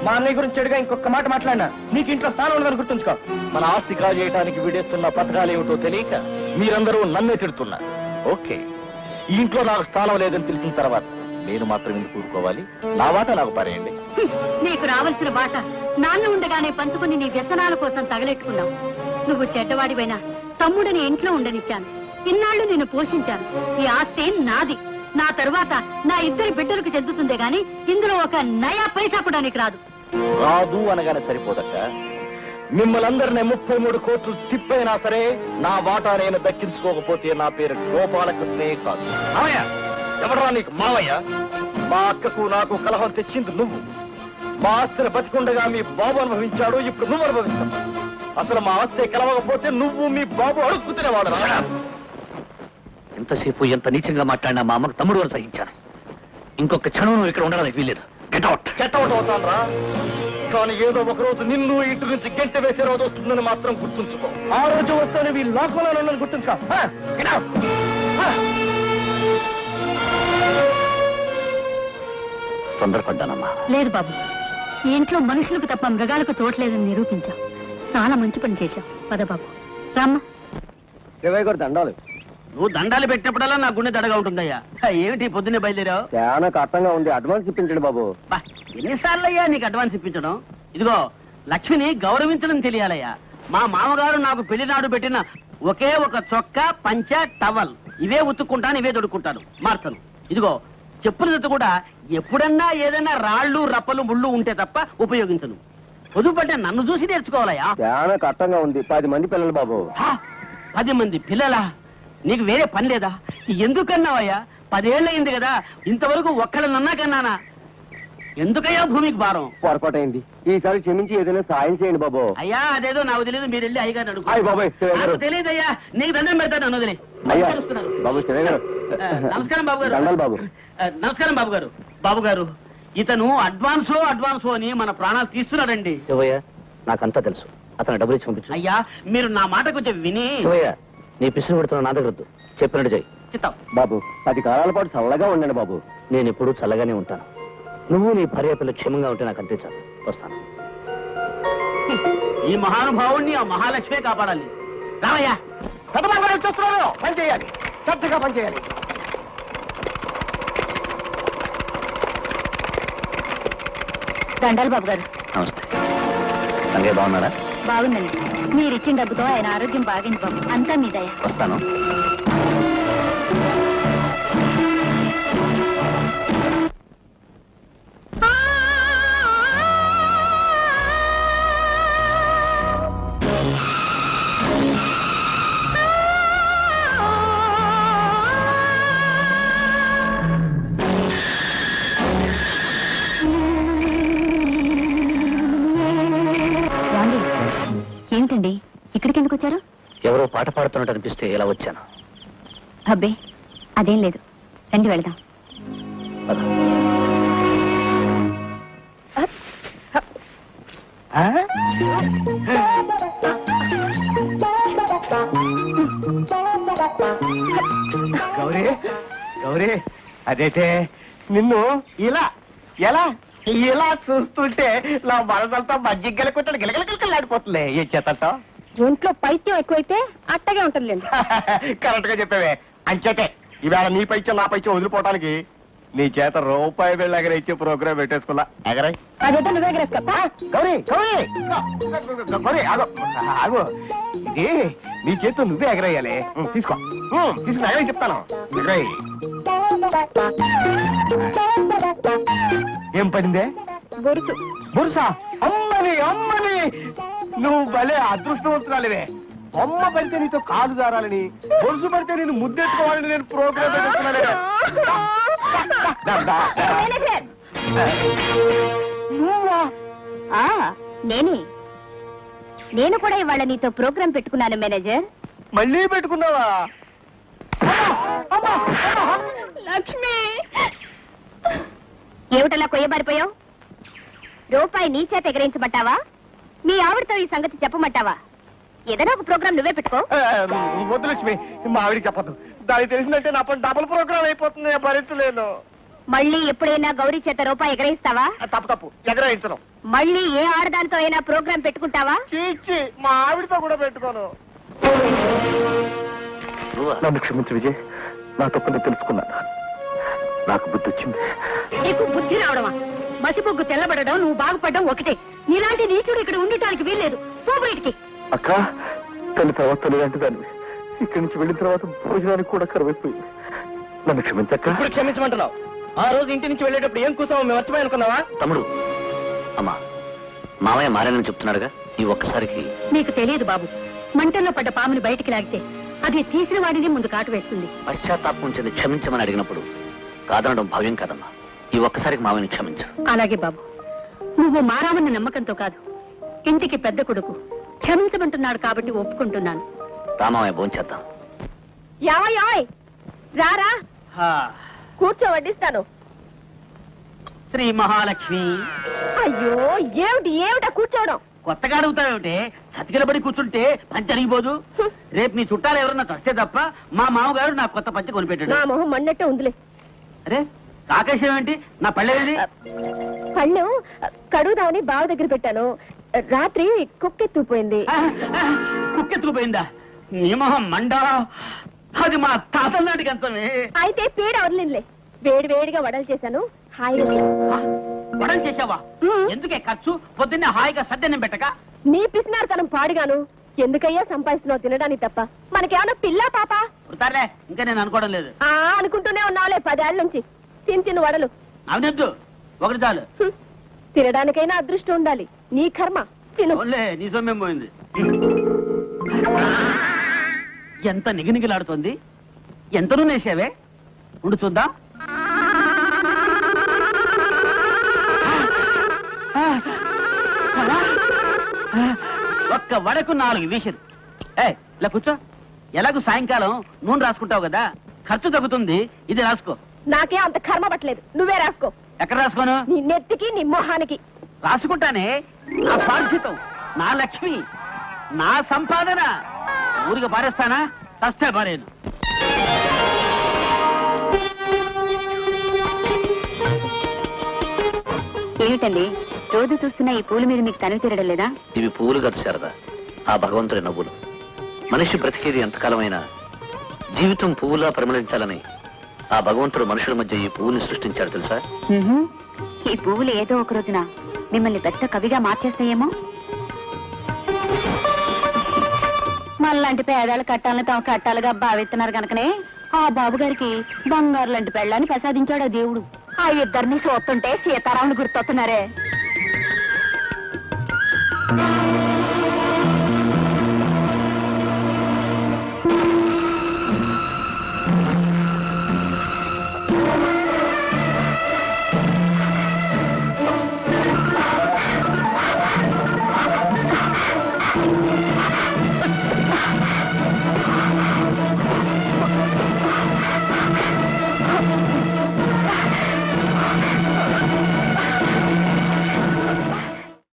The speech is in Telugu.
మా అన్నయ్య గురించి చెడుగా ఇంకొక మాట మాట్లాడినా నీకు ఇంట్లో స్థానం ఉండదని గుర్తుంచుకో. మన ఆస్తి కాల్ చేయడానికి వీడేస్తున్న పథకాలు ఏమిటో తెలియక మీరందరూ నన్నే తిడుతున్నారు. ఓకే, ఈ ఇంట్లో నాకు స్థానం లేదని తెలిసిన తర్వాత నేను మాత్రం ఎందుకు కూరుకోవాలి? నా వాట నాకు పారేయండి. నీకు రావాల్సిన బాట నాన్న ఉండగానే పంచుకుని నీ వ్యసనాల కోసం తగలెట్టుకున్నావు. నువ్వు చెడ్డవాడివైనా తమ్ముడిని ఇంట్లో ఉండనిచ్చాను. ఇన్నాళ్లు నిన్ను పోషించాను. ఈ ఆస్తి నాది. నా తరువాత నా 2 బిడ్డలకు చెందుతుందే గాని ఇందులో ఒక నయా పైసా కూడా నీకు రాదు. రాదు అనగానే సరిపోదక్క. మిమ్మల్ని అందరినీ 33 కోట్లు తిప్పైనా సరే నా వాటా నేను దక్కించుకోకపోతే నా పేరు గోపాలకృష్ణే కాదు. మావయ్య, ఎవడరా నీకు మావయ్య? మా అక్కకు నాకు కలహం తెచ్చింది నువ్వు. మా ఆస్తిని బతికుండగా మీ బాబు అనుభవించాడు, ఇప్పుడు నువ్వు అనుభవిస్తావు. అసలు మా ఆస్తి కలవకపోతే నువ్వు మీ బాబు అడుక్కుతునేవాడు. ఎంతసేపు ఎంత నీచంగా మాట్లాడినా మా అమ్మకు తమ్ముడు అని సహించాను. ఇంకొక క్షణం నువ్వు ఇక్కడ ఉండడానికి వీల్లేదు. గెట్ అవుట్ అవుతాను రా. కానీ ఏదో ఒక రోజు నిన్ను ఇంటి నుంచి గంట వేసే రోజు వస్తుందని మాత్రం గుర్తుంచుకో. ఆ రోజు వస్తేనే వీళ్ళు లోకంలో గుర్తుంచుకో. తొందరపడ్డానమ్మా. లేదు బాబు, ఈ ఇంట్లో మనుషులకు తప్ప మృగాలకు చోట్లేదని నిరూపించావు. చాలా మంచి పని చేశావు. పద బాబు, రామ్మా. దండాలు. నువ్వు దండాలు పెట్టినప్పుడల్లా నా గుండె దడగా ఉంటుందయ్యా. ఏమిటి పొద్దున్నే బయలుదేరావు? చాలా కష్టంగా ఉంది, అడ్వాన్స్ ఇప్పించండి బాబు. ఎన్నిసార్లు అయ్యా నీకు అడ్వాన్స్ ఇప్పించడం? ఇదిగో, లక్ష్మిని గౌరవించడం తెలియాలయ్యా. మా మామగారు నాకు పెళ్లినాడు పెట్టిన ఒకే ఒక చొక్కా, పంచ, టవల్ ఇవే ఉతుక్కుంటాను, ఇవే దొడుక్కుంటాను, మార్చను. ఇదిగో, చెప్పుల జత కూడా ఎప్పుడన్నా ఏదైనా రాళ్ళు, రప్పలు, ముళ్ళు ఉంటే తప్ప ఉపయోగించను. పొదుపంటే నన్ను చూసి నేర్చుకోవాలయ్యా. చాలా కష్టంగా ఉంది. 10 మంది పిల్లలు బాబు. 10 మంది పిల్లలా? నీకు వేరే పని లేదా? ఎందుకన్నావయ్యా? 10 ఏళ్ళు అయింది కదా, ఇంతవరకు ఒక్కళ్ళనన్నా కన్నానా? ఎందుకయ్యా భూమికి భారం? పొరపాటైంది, ఈసారి క్షమించి ఏదైనా సాయం చేయండి బాబు. అయ్యా అదేదో నాకు తెలియదు, మీరు వెళ్ళి అయ్యగారు అడుగు. బాబాయ్ తెలియదయ్యా, నీకు దండం పెడతాను. నన్ను వదిలే. బాబు నమస్కారం బాబు గారు. దండాలు బాబు. నమస్కారం బాబు గారు. బాబు గారు, ఇతను అడ్వాన్సో అని మన ప్రాణాలు తీస్తున్నాడండి. శివయ్య, నాకంతా తెలుసు. అతను డబ్బులు ఇచ్చి పంపించు. అయ్యా, మీరు నా మాట కొంచెం విని. శివయ్య, నీ పిసులు పెడుతున్నా నా దగ్గర చెప్పినట్టు చెయ్యి. చిత్తం బాబు, 10 కాలాల పాటు చల్లగా ఉండండి బాబు. నేను ఎప్పుడు చల్లగానే ఉంటాను. నువ్వు నీ భార్య పిల్ల క్షేమంగా ఉంటే నాకు అంతే చాలు. వస్తాను. ఈ మహానుభావుణ్ణి ఆ మహాలక్ష్మే కాపాడాలి. రామయ్యా, చూస్తున్నాను. పని చేయాలి, శ్రద్ధగా పని చేయాలి. దండాలు బాబు గారు. నమస్తే. సంగే బాగున్నారా? బాగుందండి. మీరు ఇచ్చిన డబ్బుతో ఆయన ఆరోగ్యం బాగింది బాబు. అంతా మీదయ్యా. వస్తాను. ఏమిటండి, ఇక్కడికి ఎందుకు వచ్చారు? ఎవరో పాట పాడుతున్నట్టు అనిపిస్తే ఇలా వచ్చాను. అబ్బే, అదేం లేదు, రండి వెళదాం. గౌరీ, గౌరీ, అదైతే నిన్ను ఎలా చూస్తుంటే నా మనసంతా మజ్జిగల కొట్టాడు గిలగిలగిలగిలాడిపోతుంది. ఏం చేత ఒంట్లో పైత్యం ఎక్కువైతే అట్టగే ఉంటుందిలేండి. కరెక్ట్ గా చెప్పావే. అంచేతే ఇవాళ నీ పైత్యం నా పైత్యం వదిలిపోవటానికి నీ చేత రూపాయి బిళ్ళ ఎగరైతే ప్రోగ్రామ్ పెట్టేసుకున్నా. ఎగరై అదేదో నువ్వే ఎగరేసుకో. గౌరీ, గౌరీ, గౌరీ, ఆగు. ఇది నీ చేతితో నువ్వే ఎగరేయాలి. తీసుకో, ఎగరై చెప్తాను. ఎగరై. ఏం పడిందే? బొరుసు. బొరుసా? అమ్మని నువ్వు భలే అదృష్టవంతురాలివే. అమ్మ పడితే నీతో కాలు జారాలని, బొరుసు పడితే నేను ముద్దెట్టుకోవాలని నేను ప్రోగ్రామ్ పెట్టుకున్నానే. నేనే. నేను కూడా ఇవాళ నీతో ప్రోగ్రాం పెట్టుకున్నాను మేనేజర్. మళ్ళీ పెట్టుకున్నావా? లక్ష్మి, ఏమిటలా కొయ్యబారిపోయావు? రూపాయి నీ చేత ఎగరించబట్టావా? మీ ఆవిడతో ఈ సంగతి చెప్పమంటావా? ఏదైనా ఒక ప్రోగ్రాం నువ్వే పెట్టుకో. వద్దు లక్ష్మి, మా ఆవిడికి చెప్పద్దు. దానికి తెలిసిందంటే నా పని డబుల్ ప్రోగ్రామ్ అయిపోతుంది. భరించలేను. మళ్ళీ ఎప్పుడైనా గౌరీ చేత రూపాయి ఎగరేస్తావా? తప్పు ఎగరాయించను. మళ్ళీ ఏ ఆడదానితో అయినా ప్రోగ్రాం పెట్టుకుంటావా? చీచి మా ఆవిడతో కూడా పెట్టుకోను. నన్ను క్షమించు విజయ్, నా తప్పుని తెలుసుకున్నాను. నాకు బుద్ధి వచ్చింది. నీకు బుద్ధి రావడమా? మసిబొగ్గు తెల్లబడడం, నువ్వు బాగుపడడం ఒకటే. నీలాంటి నీచుడు ఇక్కడ ఉండటానికి వీల్లేదు. పో బయటికి. అక్క, తల్లి తర్వాత తల్లి లాంటి దాన్ని ఇక్కడి నుంచి వెళ్ళిన తర్వాత భోజనానికి కూడా కరువైపోయింది. నన్ను క్షమించక్క. ఇప్పుడు క్షమించమంటున్నావు? ఆ రోజు ఇంటి నుంచి వెళ్ళేటప్పుడు ఏం కూసావు? మేము మర్చిపోయి అనుకున్నావా? తమ్ముడు, అమ్మా, మామయ్య మారేనని చెప్తున్నాడుగా, ఈ ఒక్కసారికి. నీకు తెలియదు బాబు, మంటల్లో పడ్డ పాముని బయటికి లాగితే అది తీసిన వాడిని ముందు కాటు వేస్తుంది. పశ్చాత్తాపం చెంది క్షమించమని అడిగినప్పుడు కాదనడం భావ్యం కాదమ్మా. ఈ ఒక్కసారికి మామయ్యని క్షమించు. అలాగే బాబు, నువ్వు మారామన్న నమ్మకంతో కాదు, ఇంటికి పెద్ద కొడుకు క్షమించమంటున్నాడు కాబట్టి ఒప్పుకుంటున్నాను. రామామయ్య భోంచేద్దాం. యాయ్ రారా, కూర్చో, వడ్డిస్తాను. శ్రీ మహాలక్ష్మి. అయ్యో, ఏమిటా కూర్చోవడం? కొత్తగా అడుగుతావేమిటే? చతికిలబడి కూర్చుంటే పంచి అరిగిపోదు. రేపు నీ చుట్టాలు ఎవరన్నా తస్తే తప్ప మా మామగారు నాకు కొత్త పంచి కొనిపెట్టాడు. నా మొహం మన్నట్టే ఉందిలే. అరే, కాకేశం ఏంటి? నా పళ్ళేది? పళ్ళు కడుగుదామని బావ దగ్గర పెట్టాను. రాత్రి కుక్కెత్తుకుపోయింది. కుక్కెత్తుకుపోయిందా? నీ మొహం మండా, అది మా తాతల నాటి కంచమే. అయితే పీడ వదిలిందిలే. వేడి వేడిగా వడలు చేశాను, హాయిగా. వడలు చేసావా? ఎందుకే ఖర్చు? పొద్దున్నే హాయిగా సద్దెన్నం పెట్టక. నీ పిసినారుతనం పాడుగాను. ఎందుకయ్యా సంపాదిస్తున్నావు తినడానికి తప్ప? మనకేమన్నా పిల్ల పాప? పుడతారులే, ఇంకా నేను అనుకోవడం లేదు. అనుకుంటూనే ఉన్నావులే 10 ఏళ్ల నుంచి. తిను వడలు. అవునొద్దు, ఒకటి చాలు. తినడానికైనా అదృష్టం ఉండాలి. నీ కర్మ. తిను. ఓన్లే, నీ సొమ్మేం పోయింది. ఎంత నిగినిగిలాడుతోంది. ఎంత నూనె వేసావే? ఉండు చూద్దాం. ఒక్క వడకు 4 వీషలు. ఇలా కూర్చో. ఎలాగూ సాయంకాలం నూనె రాసుకుంటావు కదా, ఖర్చు తగ్గుతుంది. ఇది రాసుకో. నాకే అంత కర్మ పట్టలేదు, నువ్వే రాసుకో. ఎక్కడ రాసుకోను? నీ నెత్తికి, నీ మొహానికి రాసుకుంటానే. నా బాధ్యతం, నా లక్ష్మి, నా సంపాదన. ఊరికి పారేస్తానా? సస్తే పారేను. ఏమిటండి రోజు చూస్తున్న ఈ పూల మీద మీకు తనివి తీరడం లేదా? ఇవి పువ్వులు కాదు శారదా, ఆ భగవంతుడి నవ్వులు. మనిషి బ్రతికేది ఎంతకాలమైనా జీవితం పువ్వులా పరిమళించాలని ఆ భగవంతుడు మనుషుల మధ్య ఈ పువ్వుని సృష్టించాడు తెలుసా? ఈ పువ్వులు ఏదో ఒక రోజున మిమ్మల్ని పెద్ద కవిగా మార్చేస్తాయేమో. మళ్ళంటి పేదాలు కట్టాలని తాము కట్టాలుగా భావిస్తున్నారు కనుకనే ఆ బాబు గారికి బంగారు లాంటి పెళ్ళాన్ని ప్రసాదించాడు ఆ దేవుడు. ఆ ఇద్దరిని చూస్తుంటే సీతారాముని గుర్తొస్తున్నారే.